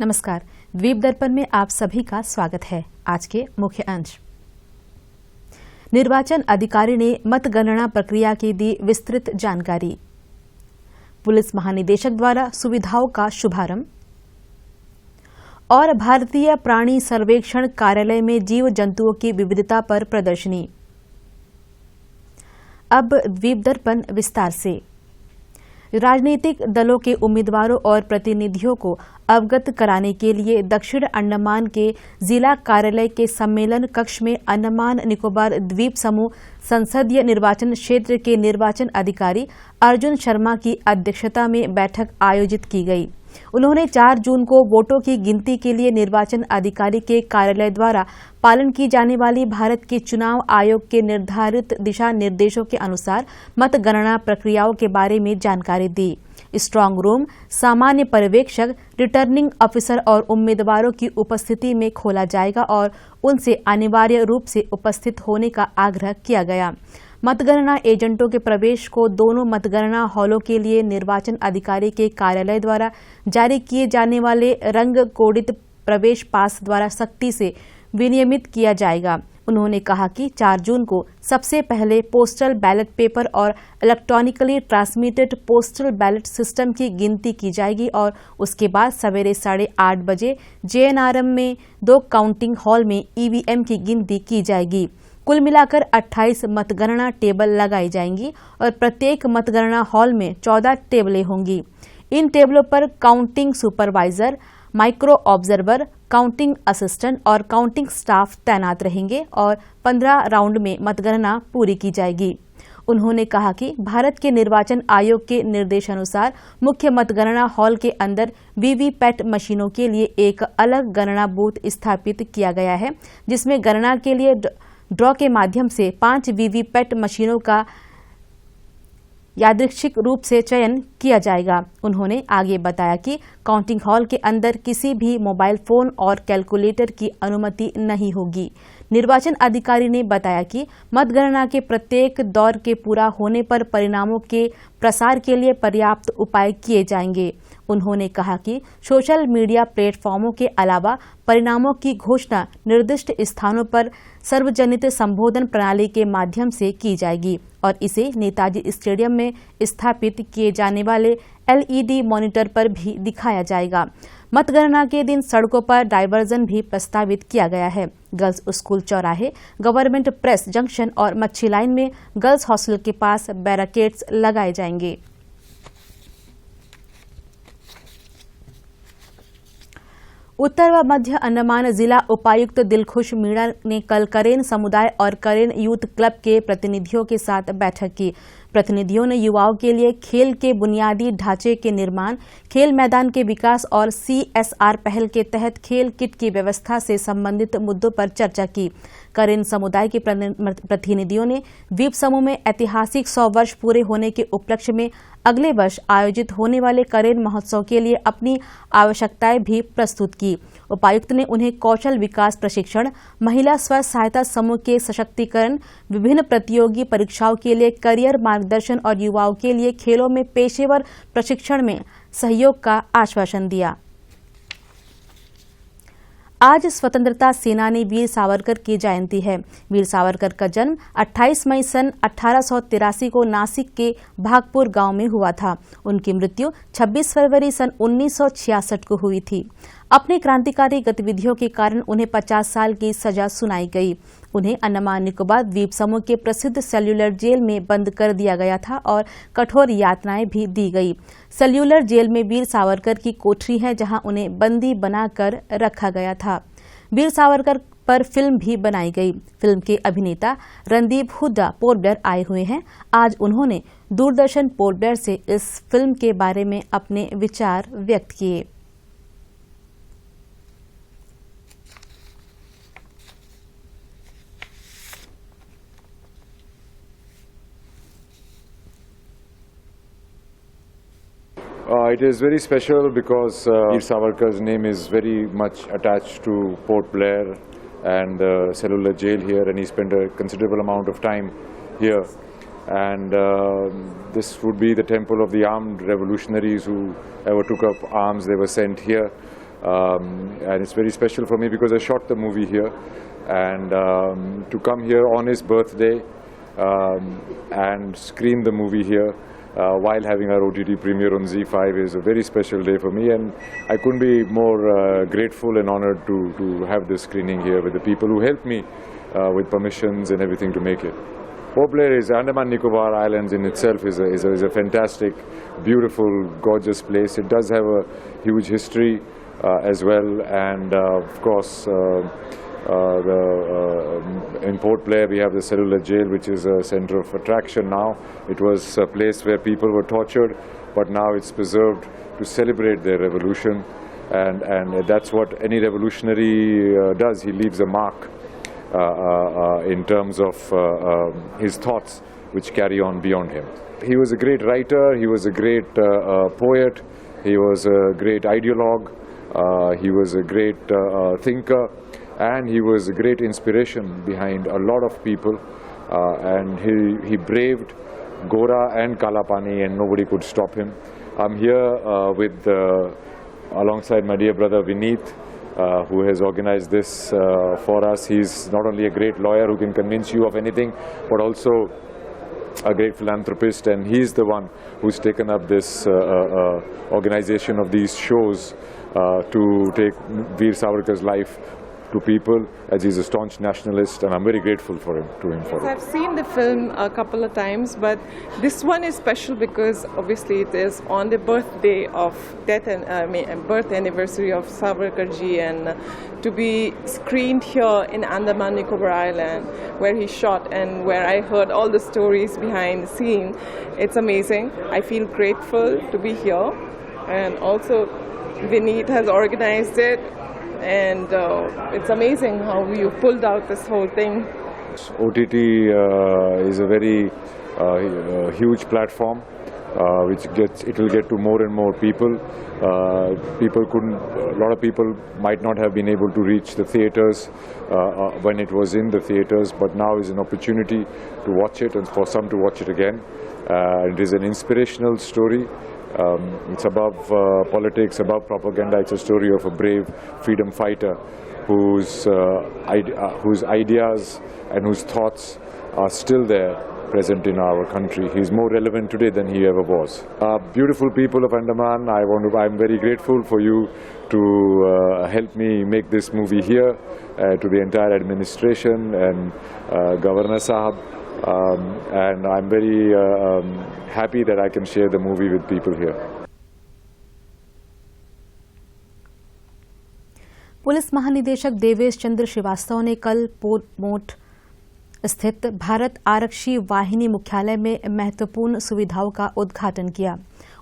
नमस्कार। द्वीप दर्पण में आप सभी का स्वागत है। आज के मुख्य अंश। निर्वाचन अधिकारी ने मतगणना प्रक्रिया की दी विस्तृत जानकारी। पुलिस महानिदेशक द्वारा सुविधाओं का शुभारंभ। और भारतीय प्राणी सर्वेक्षण कार्यालय में जीव जंतुओं की विविधता पर प्रदर्शनी। अब द्वीप दर्पण विस्तार से। राजनीतिक दलों के उम्मीदवारों और प्रतिनिधियों को अवगत कराने के लिए दक्षिण अंडमान के जिला कार्यालय के सम्मेलन कक्ष में अंडमान निकोबार द्वीप समूह संसदीय निर्वाचन क्षेत्र के निर्वाचन अधिकारी अर्जुन शर्मा की अध्यक्षता में बैठक आयोजित की गई। उन्होंने 4 जून को वोटों की गिनती के लिए निर्वाचन अधिकारी के कार्यालय द्वारा पालन की जाने वाली भारत के चुनाव आयोग के निर्धारित दिशा निर्देशों के अनुसार मतगणना प्रक्रियाओं के बारे में जानकारी दी। स्ट्रांग रूम सामान्य पर्यवेक्षक, रिटर्निंग ऑफिसर और उम्मीदवारों की उपस्थिति में खोला जाएगा और उनसे अनिवार्य रूप से उपस्थित होने का आग्रह किया गया। मतगणना एजेंटों के प्रवेश को दोनों मतगणना हॉलों के लिए निर्वाचन अधिकारी के कार्यालय द्वारा जारी किए जाने वाले रंग कोडित प्रवेश पास द्वारा सख्ती से विनियमित किया जाएगा। उन्होंने कहा कि 4 जून को सबसे पहले पोस्टल बैलेट पेपर और electronically transmitted postal ballot system की गिनती की जाएगी और उसके बाद सवेरे 8:30 बजे JNRM में 2 काउंटिंग हॉल में EVM की गिनती की जाएगी। कुल मिलाकर 28 मतगणना टेबल लगाई जाएंगी और प्रत्येक मतगणना हॉल में 14 टेबलें होंगी। इन टेबलों पर counting supervisor, micro observer, counting assistant और काउंटिंग स्टाफ तैनात रहेंगे और 15 राउंड में मतगणना पूरी की जाएगी। उन्होंने कहा कि भारत के निर्वाचन आयोग के निर्देशानुसार मुख्य मतगणना हॉल के अंदर वीवीपैट मशीनों के लिए एक अलग गणना बूथ स्थापित किया गया है, जिसमें गणना के लिए ड्रॉ के माध्यम से 5 वीवीपैट मशीनों का यादृच्छिक रूप से चयन किया जाएगा। उन्होंने आगे बताया कि काउंटिंग हॉल के अंदर किसी भी मोबाइल फोन और कैलकुलेटर की अनुमति नहीं होगी। निर्वाचन अधिकारी ने बताया कि मतगणना के प्रत्येक दौर के पूरा होने पर परिणामों के प्रसार के लिए पर्याप्त उपाय किए जाएंगे। उन्होंने कहा कि सोशल मीडिया प्लेटफॉर्मों के अलावा परिणामों की घोषणा निर्दिष्ट स्थानों पर सार्वजनिक संबोधन प्रणाली के माध्यम से की जाएगी और इसे नेताजी स्टेडियम में स्थापित किए जाने वाले LED मॉनिटर पर भी दिखाया जाएगा। मतगणना के दिन सड़कों पर डायवर्जन भी प्रस्तावित किया गया है। गर्ल्स स्कूल चौराहे, गवर्नमेंट प्रेस जंक्शन और मच्छी लाइन में गर्ल्स हॉस्टल के पास बैरिकेड्स लगाए जाएंगे। उत्तर व मध्य अंडमान जिला उपायुक्त दिलखुश मीणा ने कल करेन समुदाय और करेन यूथ क्लब के प्रतिनिधियों के साथ बैठक की। प्रतिनिधियों ने युवाओं के लिए खेल के बुनियादी ढांचे के निर्माण, खेल मैदान के विकास और CSR पहल के तहत खेल किट की व्यवस्था से संबंधित मुद्दों पर चर्चा की। करेन समुदाय के प्रतिनिधियों ने द्वीप समूह में ऐतिहासिक 100 वर्ष पूरे होने के उपलक्ष्य में अगले वर्ष आयोजित होने वाले करेन महोत्सव के लिए अपनी आवश्यकताएं भी प्रस्तुत की। उपायुक्त ने उन्हें कौशल विकास प्रशिक्षण, महिला स्व सहायता समूह के सशक्तिकरण, विभिन्न प्रतियोगी परीक्षाओं के लिए करियर मार्गदर्शन और युवाओं के लिए खेलों में पेशेवर प्रशिक्षण में सहयोग का आश्वासन दिया। आज स्वतंत्रता सेनानी वीर सावरकर की जयंती है। वीर सावरकर का जन्म 28 मई सन 1883 को नासिक के भागपुर गांव में हुआ था। उनकी मृत्यु 26 फरवरी सन 1966 को हुई थी। अपनी क्रांतिकारी गतिविधियों के कारण उन्हें 50 साल की सजा सुनाई गई। उन्हें अंडमान निकोबार द्वीप समूह के प्रसिद्ध सेल्यूलर जेल में बंद कर दिया गया था और कठोर यातनाएं भी दी गई। सेल्यूलर जेल में वीर सावरकर की कोठरी है, जहां उन्हें बंदी बनाकर रखा गया था। वीर सावरकर पर फिल्म भी बनाई गई। फिल्म के अभिनेता रणदीप हुड्डा पोर्ट ब्लेयर आए हुए हैं। आज उन्होंने दूरदर्शन पोर्ट ब्लेयर से इस फिल्म के बारे में अपने विचार व्यक्त किए। It is very special because Veer Savarkar's name is very much attached to Port Blair and the cellular jail here, and he spent a considerable amount of time here. And this would be the temple of the armed revolutionaries who ever took up arms. They were sent here and it's very special for me because I shot the movie here, and to come here on his birthday and screen the movie here while having our OTT premiere on ZEE5 is a very special day for me, and I couldn't be more grateful and honored to have this screening here with the people who helped me with permissions and everything to make it. Port Blair is Andaman Nicobar Islands in itself is a fantastic, beautiful, gorgeous place. It does have a huge history as well, and of course in Port Blair we have the Cellular Jail, which is a center of attraction now. It was a place where people were tortured, but now it's preserved to celebrate their revolution, and that's what any revolutionary does. He leaves a mark in terms of his thoughts, which carry on beyond him. He was a great writer, he was a great poet, he was a great ideologue, he was a great thinker, and he was a great inspiration behind a lot of people, and he braved Gora and Kalapani, and nobody could stop him. I'm here alongside my dear brother Vineet, who has organized this for us. He's not only a great lawyer who can convince you of anything, but also a great philanthropist, and he's the one who's taken up this organization of these shows to take Veer Savarkar's life to people, as he's a staunch nationalist, and I'm very grateful for him for it. I've seen the film a couple of times, but this one is special because obviously it is on the birthday of birth anniversary of Savarkarji, and to be screened here in Andaman Nicobar Island, where he shot and where I heard all the stories behind the scene, it's amazing. I feel grateful to be here, and also Vineet has organized it. And it's amazing how you pulled out this whole thing. OTT is a very huge platform, it will get to more and more people. A lot of people might not have been able to reach the theaters when it was in the theaters, but now is an opportunity to watch it, and for some to watch it again. It is an inspirational story. It's above politics, above propaganda. It's a story of a brave freedom fighter whose ideas and whose thoughts are still there, present in our country. He's more relevant today than he ever was. Beautiful people of Andaman, I'm very grateful for you to help me make this movie here, to the entire administration and Governor Sahab. And I'm very happy that I can share the movie with people here. Police महानिदेशक देवेश चंद्र श्रीवास्तव ने कल port स्थित भारत आरक्षी वाहिनी मुख्यालय में महत्वपूर्ण सुविधाओं का उद्घाटन किया।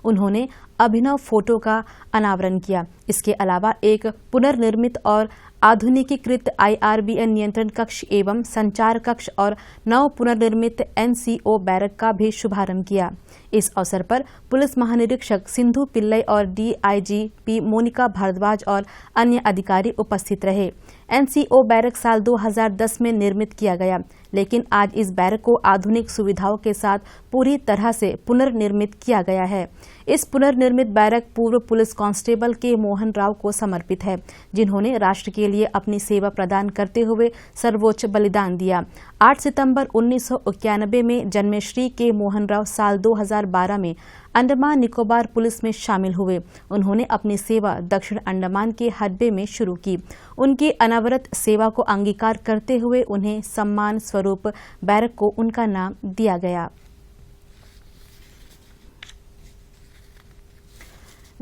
उन्होंने अभिनव फोटो का अनावरण किया। इसके अलावा एक पुनर्निर्मित और आधुनिकीकृत IRBN नियंत्रण कक्ष एवं संचार कक्ष और नव पुनर्निर्मित NCO बैरक का भी शुभारंभ किया। इस अवसर पर पुलिस महानिरीक्षक सिंधु पिल्लई और DIGP मोनिका भारद्वाज और अन्य अधिकारी उपस्थित रहे। NCO बैरक साल 2010 में निर्मित किया गया, लेकिन आज इस बैरक को आधुनिक सुविधाओं के साथ पूरी तरह से पुनर्निर्मित किया गया है। इस पुनर्निर्मित बैरक पूर्व पुलिस कांस्टेबल के मोहन राव को समर्पित है, जिन्होंने राष्ट्र के लिए अपनी सेवा प्रदान करते हुए सर्वोच्च बलिदान दिया। 8 सितंबर 1991 में जन्मे श्री के मोहन राव साल 2012 में अंडमान निकोबार पुलिस में शामिल हुए। उन्होंने अपनी सेवा दक्षिण अंडमान के हडबे में शुरू की। उनकी अनवरत सेवा को अंगीकार करते हुए उन्हें सम्मान स्वरूप बैरक को उनका नाम दिया गया।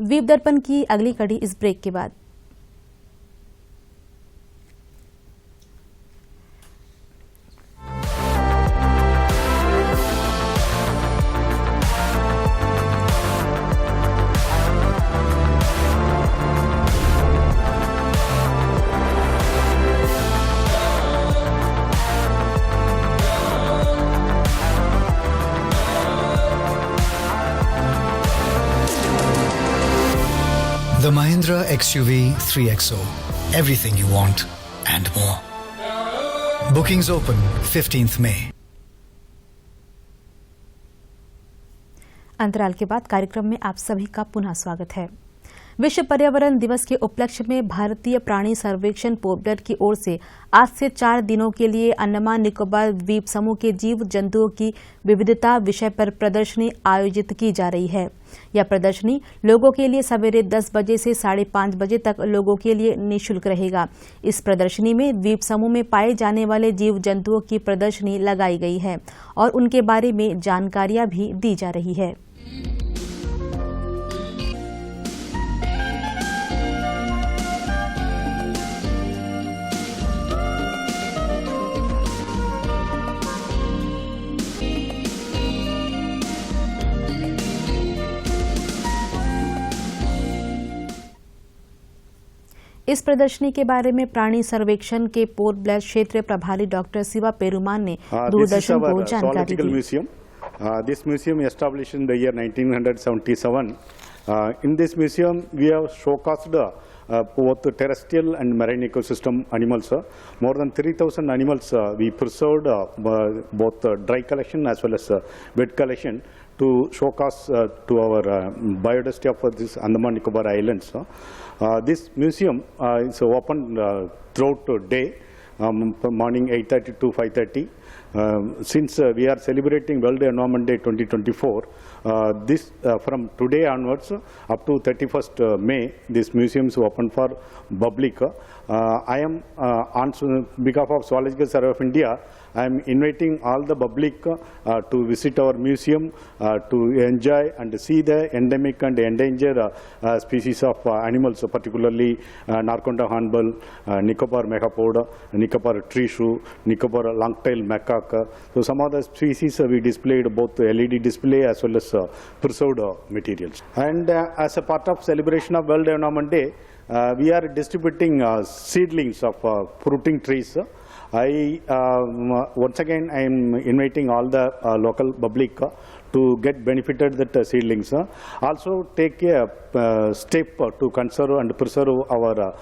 वीप दर्पण की अगली कड़ी इस ब्रेक के बाद। The Mahindra XUV 3XO. Everything you want and more. Bookings open 15th May. अंतराल के बाद कार्यक्रम में आप सभी का पुनः स्वागत है। विश्व पर्यावरण दिवस के उपलक्ष्य में भारतीय प्राणी सर्वेक्षण पोर्टल की ओर से आज से 4 दिनों के लिए अंडमान निकोबार द्वीप समूह के जीव जंतुओं की विविधता विषय पर प्रदर्शनी आयोजित की जा रही है। यह प्रदर्शनी लोगों के लिए सवेरे 10 बजे से 5:30 बजे तक लोगों के लिए निःशुल्क रहेगा। इस प्रदर्शनी में द्वीप समूह में पाए जाने वाले जीव जंतुओं की प्रदर्शनी लगाई गई है और उनके बारे में जानकारियां भी दी जा रही है। इस प्रदर्शनी के बारे में प्राणी सर्वेक्षण के पोर्ट ब्लेयर क्षेत्रीय प्रभारी डॉक्टर शिवा पेरुमान ने दूरदर्शन को जानकारी दी। This museum established in the year 1977. In this museum, we have showcased both terrestrial and marine ecosystem animals. More than 3,000 animals we preserved, both dry collection as well as wet collection, to showcase to our biodiversity of this Andaman Nicobar Islands. This museum is open throughout the day, morning 8:30 to 5:30. Since we are celebrating World Environment Day 2024, this from today onwards up to 31st May, this museum is open for public. I am on behalf of Zoological Survey of India, I am inviting all the public to visit our museum to enjoy and see the endemic and endangered species of animals, particularly Narconda hornbill, Nicobar megapod, Nicobar tree shrew, Nicobar long-tailed macaque. So some of the species we displayed both LED display as well as preserved materials. And as a part of celebration of World Environment Day, we are distributing seedlings of fruiting trees. Once again I am inviting all the local public to get benefited that seedlings. Also take a step to conserve and preserve our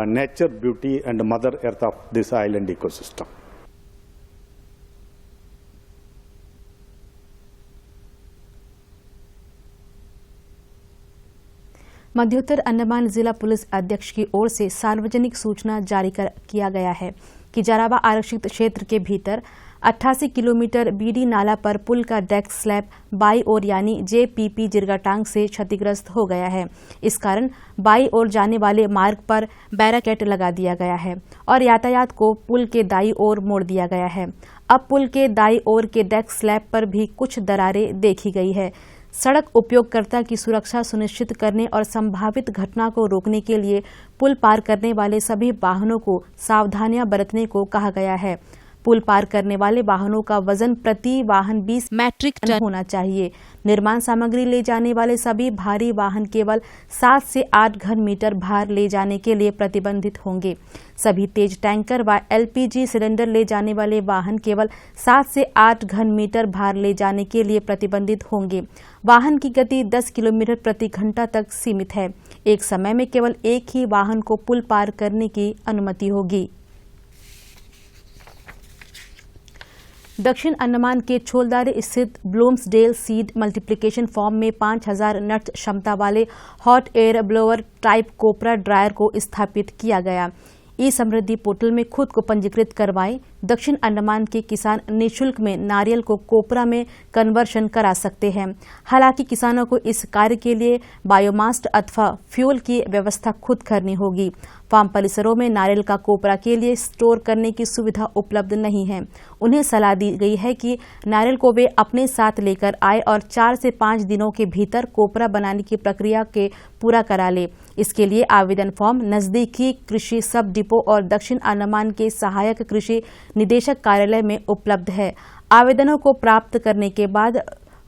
nature beauty and mother earth of this island ecosystem. मध्योत्तर Andaman जिला police अध्यक्ष की ओर से सार्वजनिक सूचना जारी किया गया है कि जरावा आरक्षित क्षेत्र के भीतर 88 किलोमीटर बीडी नाला पर पुल का डेक स्लैब बाई ओर यानी JPP जिरगाटांग से क्षतिग्रस्त हो गया है। इस कारण बाई ओर जाने वाले मार्ग पर बैराकेड लगा दिया गया है और यातायात को पुल के दाईं ओर मोड़ दिया गया है। अब पुल के दाईं ओर के डेक स्लैब पर भी कुछ दरारें देखी गई है। सड़क उपयोगकर्ता की सुरक्षा सुनिश्चित करने और संभावित घटना को रोकने के लिए पुल पार करने वाले सभी वाहनों को सावधानियां बरतने को कहा गया है। पुल पार करने वाले वाहनों का वजन प्रति वाहन 20 मैट्रिक टन होना चाहिए। निर्माण सामग्री ले जाने वाले सभी भारी वाहन केवल 7 से 8 घन मीटर भार ले जाने के लिए प्रतिबंधित होंगे। सभी तेज टैंकर व LPG सिलेंडर ले जाने वाले वाहन केवल 7 से 8 घन मीटर भार ले जाने के लिए प्रतिबंधित होंगे। वाहन की गति 10 किलोमीटर प्रति घंटा तक सीमित है। एक समय में केवल एक ही वाहन को पुल पार करने की अनुमति होगी। दक्षिण अंडमान के छोलदारे स्थित ब्लूम्सडेल सीड मल्टीप्लिकेशन फार्म में 5000 नट क्षमता वाले हॉट एयर ब्लोअर टाइप कोपरा ड्रायर को स्थापित किया गया। ई समृद्धि पोर्टल में खुद को पंजीकृत करवाएं। दक्षिण अंडमान के किसान निःशुल्क में नारियल को कोपरा में कन्वर्शन करा सकते हैं। हालांकि किसानों को इस कार्य के लिए बायोमास अथवा फ्यूल की व्यवस्था खुद करनी होगी। फार्म परिसरों में नारियल का कोपरा के लिए स्टोर करने की सुविधा उपलब्ध नहीं है। उन्हें सलाह दी गई है कि नारियल को वे अपने साथ लेकर आए और 4 से 5 दिनों के भीतर कोपरा बनाने की प्रक्रिया के पूरा करा ले। इसके लिए आवेदन फॉर्म नजदीकी कृषि सब डिपो और दक्षिण अंडमान के सहायक कृषि निदेशक कार्यालय में उपलब्ध है। आवेदनों को प्राप्त करने के बाद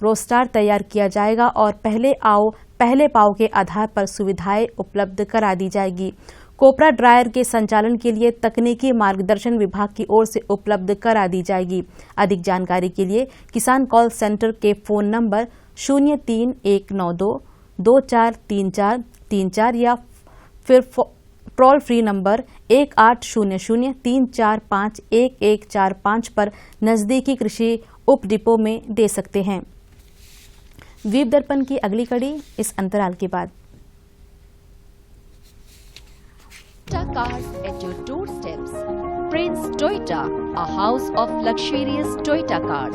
रोस्टर तैयार किया जाएगा और पहले आओ पहले पाओ के आधार पर सुविधाएं उपलब्ध करा दी जाएगी। कोपरा ड्रायर के संचालन के लिए तकनीकी मार्गदर्शन विभाग की ओर से उपलब्ध करा दी जाएगी। अधिक जानकारी के लिए किसान कॉल सेंटर के फोन नंबर 03192 या फिर टोल फ्री नंबर 1800-345-1145 पर नजदीकी कृषि उप डिपो में दे सकते हैं। द्वीप दर्पण की अगली कड़ी इस अंतराल के बाद। Toyota cars at your doorsteps. Prince Toyota, a house of luxurious Toyota cars.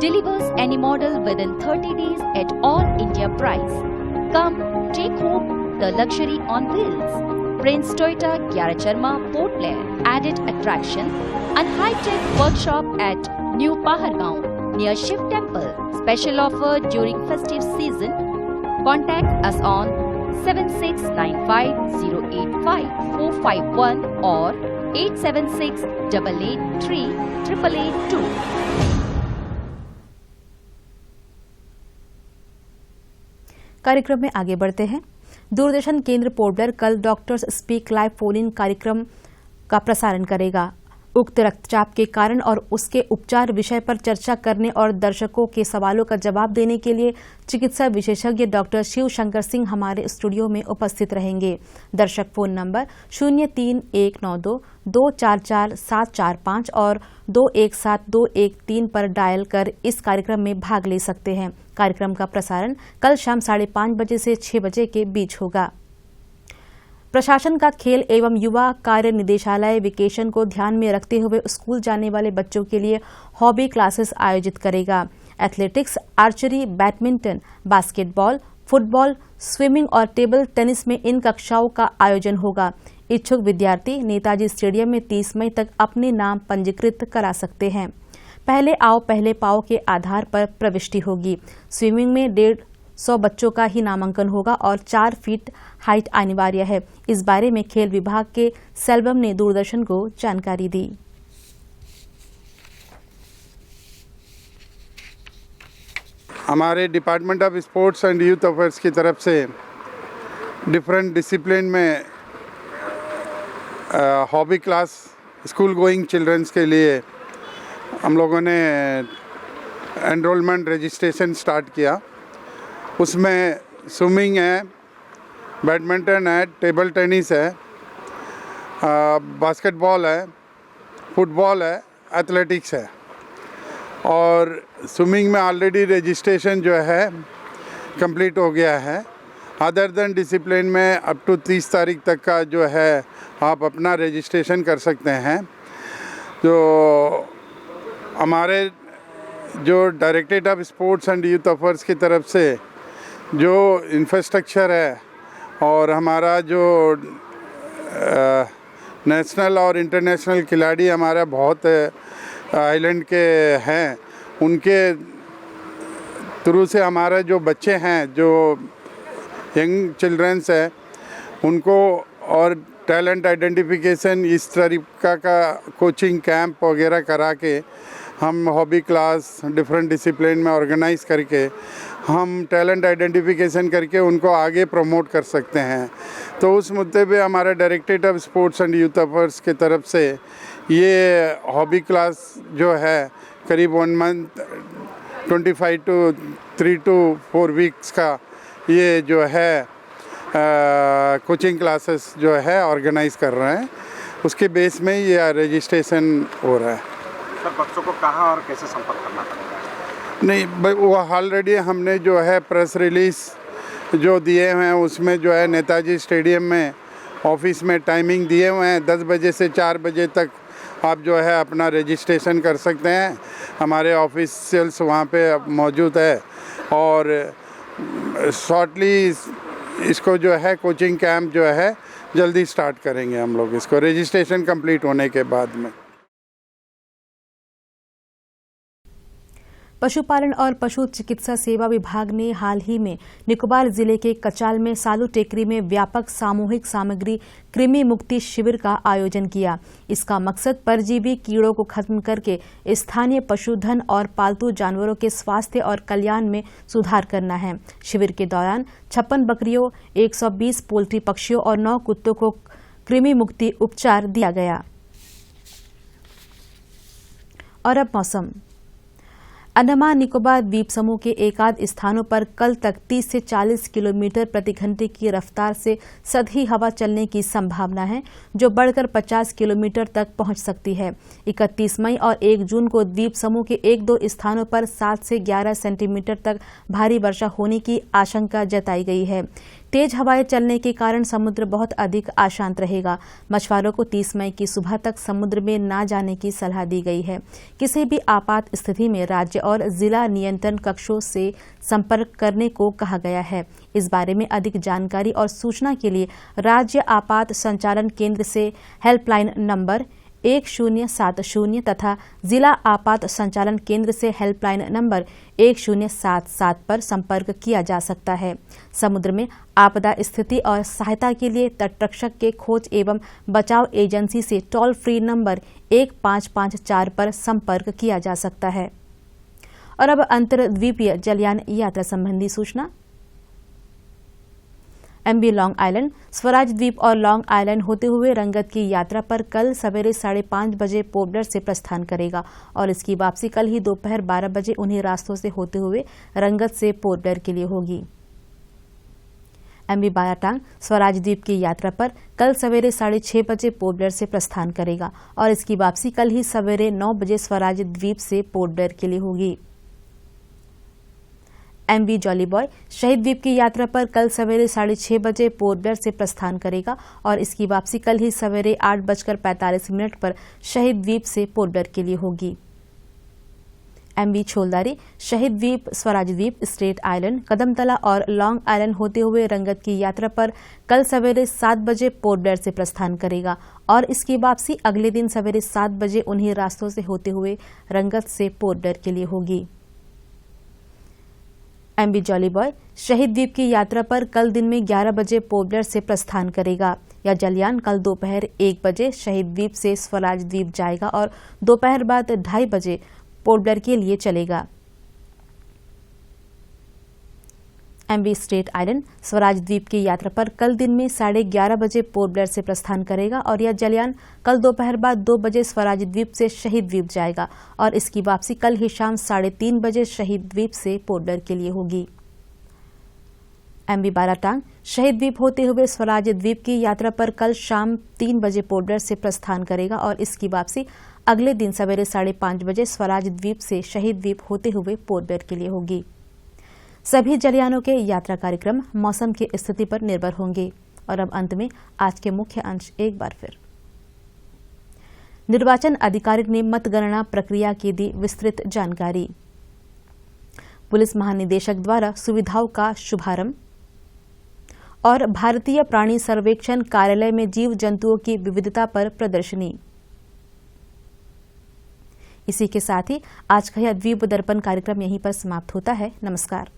Delivers any model within 30 days at all India price. Come, take home the luxury on wheels. Prince Toyota, Gyaracharma, Port Blair, added attraction and high-tech workshop at New Pahargaon near Shiv Temple. Special offer during festive season. Contact us on 7695085451 or 8768838882. कार्यक्रम में आगे बढ़ते हैं। दूरदर्शन केंद्र port Blair कल doctors speak live phone in कार्यक्रम का प्रसारण करेगा। उक्त रक्तचाप के कारण और उसके उपचार विषय पर चर्चा करने और दर्शकों के सवालों का जवाब देने के लिए चिकित्सा विशेषज्ञ डॉक्टर शिव शंकर सिंह हमारे स्टूडियो में उपस्थित रहेंगे। दर्शक फोन नंबर 03192-244-745 और 217-213 पर डायल कर इस कार्यक्रम में भाग ले सकते हैं। कार्यक्रम का प्रसारण कल शाम 5:30 बजे से 6 बजे के बीच होगा। प्रशासन का खेल एवं युवा कार्य निदेशालय वेकेशन को ध्यान में रखते हुए स्कूल जाने वाले बच्चों के लिए हॉबी क्लासेस आयोजित करेगा। Athletics, archery, badminton, basketball, football, swimming और टेबल टेनिस में इन कक्षाओं का आयोजन होगा। इच्छुक विद्यार्थी नेताजी स्टेडियम में 30 मई तक अपने नाम पंजीकृत करा सकते हैं। पहले आओ पहले पाओ के आधार पर प्रविष्टि होगी। स्विमिंग में 150 बच्चों का ही नामांकन होगा और 4 फीट हाइट अनिवार्य है। इस बारे में खेल विभाग के सेल्वम ने दूरदर्शन को जानकारी दी। हमारे department of sports and youth affairs की तरफ से डिफरेंट डिसिप्लिन में hobby class school going childrens के लिए हम लोगों ने एनरोलमेंट रजिस्ट्रेशन स्टार्ट किया। उसमें स्विमिंग है, बैडमिंटन है, टेबल टेनिस है, बास्केटबॉल है, फुटबॉल है, एथलेटिक्स है। और स्विमिंग में ऑलरेडी रजिस्ट्रेशन जो है कंप्लीट हो गया है। अदर देन डिसिप्लिन में अप टू 30 तारीख तक का जो है आप अपना रजिस्ट्रेशन कर सकते हैं। जो हमारे जो directorate of sports and youth affairs की तरफ से जो इंफ्रास्ट्रक्चर है और हमारा जो नेशनल और इंटरनेशनल खिलाड़ी हमारा बहुत आइलैंड के हैं, उनके थ्रू से हमारा जो बच्चे हैं, जो यंग चिल्ड्रंस है, उनको और टैलेंट आइडेंटिफिकेशन इस तरीका का कोचिंग कैंप वगैरह करा के हम हॉबी क्लास डिफरेंट डिसिप्लिन में ऑर्गेनाइज करके हम टैलेंट आइडेंटिफिकेशन करके उनको आगे प्रमोट कर सकते हैं। तो उस मुद्दे पे हमारा directorate of sports and youth affairs की तरफ से ये हॉबी क्लास जो है करीब 1 मंथ 25 to 3 to 4 वीक्स का ये जो है कोचिंग क्लासेस जो है ऑर्गेनाइज कर रहे हैं। उसके बेस में ये रजिस्ट्रेशन हो रहा है। सर, बच्चों को कहाँ और कैसे संपर्क करना पड़ेगा? नहीं, वो ऑलरेडी हमने जो है प्रेस रिलीज़ जो दिए हुए हैं उसमें जो है नेताजी स्टेडियम में ऑफिस में टाइमिंग दिए हुए हैं। 10 बजे से 4 बजे तक आप जो है अपना रजिस्ट्रेशन कर सकते हैं। हमारे ऑफिशियल्स वहाँ पे मौजूद है और शॉर्टली इसको जो है कोचिंग कैंप जो है जल्दी स्टार्ट करेंगे हम लोग इसको रजिस्ट्रेशन कंप्लीट होने के बाद में। पशुपालन और पशु चिकित्सा सेवा विभाग ने हाल ही में निकोबार जिले के कचाल में सालू टेकरी में व्यापक सामूहिक सामग्री कृमि मुक्ति शिविर का आयोजन किया। इसका मकसद परजीवी कीड़ों को खत्म करके स्थानीय पशुधन और पालतू जानवरों के स्वास्थ्य और कल्याण में सुधार करना है। शिविर के दौरान 56 बकरियों, 120 पोल्ट्री पक्षियों और 9 कुत्तों को कृमि मुक्ति उपचार दिया गया। और अब मौसम। अंडमान निकोबार द्वीप समूह के एकाध स्थानों पर कल तक 30 से 40 किलोमीटर प्रति घंटे की रफ्तार से सधी हवा चलने की संभावना है, जो बढ़कर 50 किलोमीटर तक पहुंच सकती है। 31 मई और 1 जून को द्वीप समूह के 1-2 स्थानों पर 7 से 11 सेंटीमीटर तक भारी वर्षा होने की आशंका जताई गई है। तेज हवाएं चलने के कारण समुद्र बहुत अधिक अशांत रहेगा। मछुआरों को 30 मई की सुबह तक समुद्र में न जाने की सलाह दी गई है। किसी भी आपात स्थिति में राज्य और जिला नियंत्रण कक्षों से संपर्क करने को कहा गया है। इस बारे में अधिक जानकारी और सूचना के लिए राज्य आपात संचालन केंद्र से हेल्पलाइन नंबर 1070 तथा जिला आपात संचालन केंद्र से हेल्पलाइन नंबर 1077 पर संपर्क किया जा सकता है। समुद्र में आपदा स्थिति और सहायता के लिए तटरक्षक के खोज एवं बचाव एजेंसी से टोल फ्री नंबर 1554 पर संपर्क किया जा सकता है। और अब अंतर्द्वीपीय जलयान यात्रा संबंधी सूचना। MV लॉन्ग आइलैंड स्वराज द्वीप और लॉन्ग आइलैंड होते हुए रंगत की यात्रा पर कल सवेरे 5:30 बजे पोर्ट ब्लेयर से प्रस्थान करेगा और इसकी वापसी कल ही दोपहर 12 बजे उन्हीं रास्तों से होते हुए रंगत से पोर्ट ब्लेयर के लिए होगी। MV बायाटांग स्वराज द्वीप की यात्रा पर कल सवेरे 6:30 बजे पोर्ट ब्लेयर से प्रस्थान करेगा और इसकी वापसी कल ही सवेरे 9 बजे स्वराज द्वीप से पोर्ट ब्लेयर के लिए होगी। MV जॉली बॉय शहीद द्वीप की यात्रा पर कल सवेरे 6:30 बजे पोर्ट ब्लेयर से प्रस्थान करेगा और इसकी वापसी कल ही सवेरे 8:45 पर शहीद द्वीप से पोर्ट ब्लेयर के लिए होगी। MV छोलदारी शहीद द्वीप स्वराज द्वीप स्ट्रेट आइलैंड कदमतला और लॉन्ग आइलैंड होते हुए रंगत की यात्रा पर कल सवेरे 7 बजे पोर्ट ब्लेयर से प्रस्थान करेगा और इसकी वापसी अगले दिन सवेरे 7 बजे उन्हीं रास्तों से होते हुए रंगत से पोर्ट ब्लेयर के लिए होगी। MV जॉली बॉय शहीद द्वीप की यात्रा पर कल दिन में 11 बजे पोर्ट ब्लेयर से प्रस्थान करेगा। यह जलयान कल दोपहर 1 बजे शहीद द्वीप से स्वराज द्वीप जाएगा और दोपहर बाद 2:30 बजे पोर्ट ब्लेयर के लिए चलेगा। MV स्ट्रेट आइलैंड स्वराज द्वीप की यात्रा पर कल दिन में 11:30 बजे पोर्ट ब्लेयर से प्रस्थान करेगा और यह जलयान कल दोपहर बाद 2 बजे स्वराज द्वीप से शहीद द्वीप जाएगा और इसकी वापसी कल ही शाम 3:30 बजे शहीद द्वीप से पोर्ट ब्लेयर के लिए होगी। MV बाराटांग शहीद द्वीप होते हुए स्वराज द्वीप की यात्रा पर कल शाम 3 बजे पोर्ट ब्लेयर से प्रस्थान करेगा और इसकी वापसी अगले दिन सवेरे 5:30 बजे स्वराज द्वीप से शहीद द्वीप होते हुए पोर्ट ब्लेयर के लिए होगी। सभी जलयानों के यात्रा कार्यक्रम मौसम की स्थिति पर निर्भर होंगे। और अब अंत में आज के मुख्य अंश एक बार फिर। निर्वाचन अधिकारी ने मतगणना प्रक्रिया की दी विस्तृत जानकारी। पुलिस महानिदेशक द्वारा सुविधाओं का शुभारंभ और भारतीय प्राणी सर्वेक्षण कार्यालय में जीव जंतुओं की विविधता पर प्रदर्शनी। इसी के साथ ही आज का यह द्वीप दर्पण कार्यक्रम यहीं पर समाप्त होता है। नमस्कार।